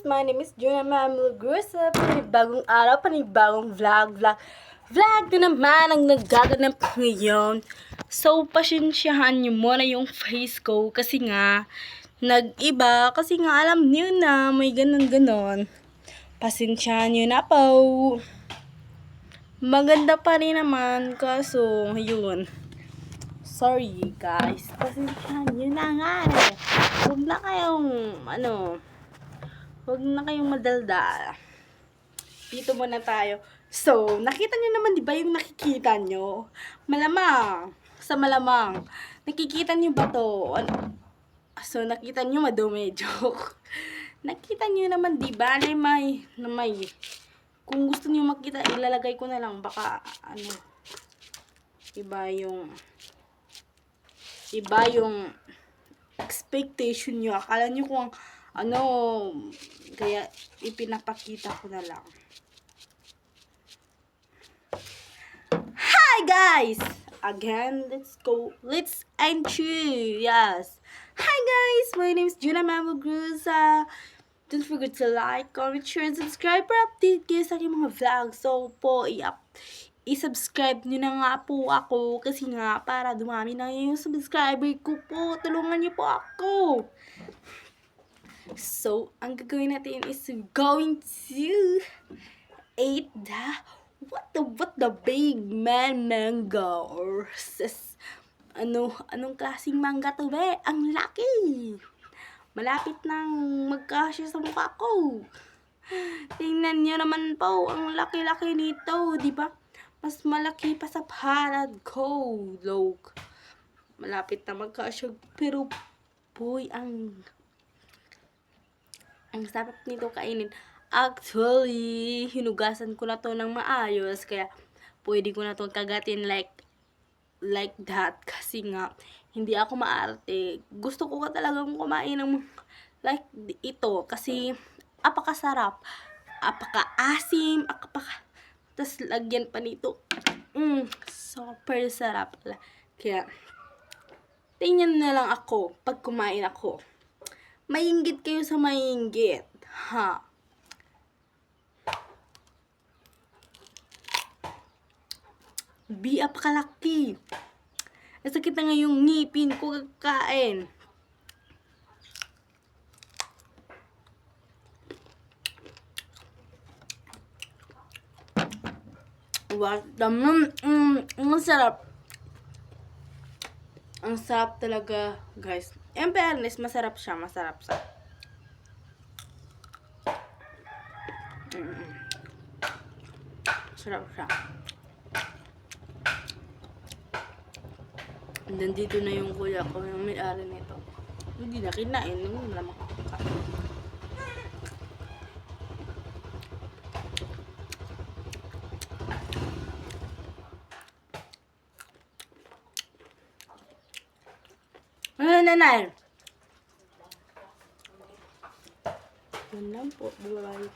My name is Juna Mamulgrusa. Panibagong araw, panibagong vlog na naman ang nagaganap ngayon. So, pasensyahan nyo muna yung face ko kasi nga, nag-iba. Kasi nga, alam niyo na, may ganon-ganon. Pasensyahan nyo na po. Maganda pa rin naman, kaso, yun. Sorry, guys. Pasensyahan nyo na nga. Huwag na kayong, huwag na kayong madaldal. Dito muna tayo. So, nakita nyo naman, di ba yung nakikita nyo? Malamang. Sa malamang. Nakikita nyo ba to? So, nakita nyo madumi. Joke. Nakita nyo naman, di ba? Na may. Kung gusto nyo makita, ilalagay ko na lang. Baka, iba yung expectation nyo. Akala nyo kung kaya ipinapakita ko na lang. Hi guys! Again, let's entry. Yes. Hi guys! My name is Juna Mamulgrusa. Don't forget to like, comment, share, and subscribe para update kayo sa aking mga vlogs. So po, i-subscribe nyo na nga po ako kasi nga para dumami na yung subscriber ko po. Tulungan nyo po ako. So, ang gagawin natin is going to eat what the big man mango or anong klaseng mangga to be? Ang laki. Malapit nang magkasya sa mukha ko. Tingnan nyo naman po, ang laki-laki nito, di ba? Mas malaki pa sa palad ko. Look. Malapit na magkasya, pero boy, ang sarap nito kainin. Actually, hinugasan ko na to ng maayos. Kaya, pwede ko na to kagatin like that. Kasi nga, hindi ako maarte. Gusto ko talagang kumain ng like ito. Kasi, apakasarap. Apaka-asim. Tapos, lagyan pa nito. Super sarap. Kaya, tingnan na lang ako pag kumain ako. Mainggit kayo sa mainggit. Ha? Apakalaki. Nasakit na nga yung ngipin ko kakain. Ang sarap. Ang sarap talaga, guys. In fairness, masarap siya. Masarap siya. Nandito na yung kuya ko, yung may-ari nito. Hindi na kinain. Hindi na makakakain. Nanay. Yan lang po. Bye-bye.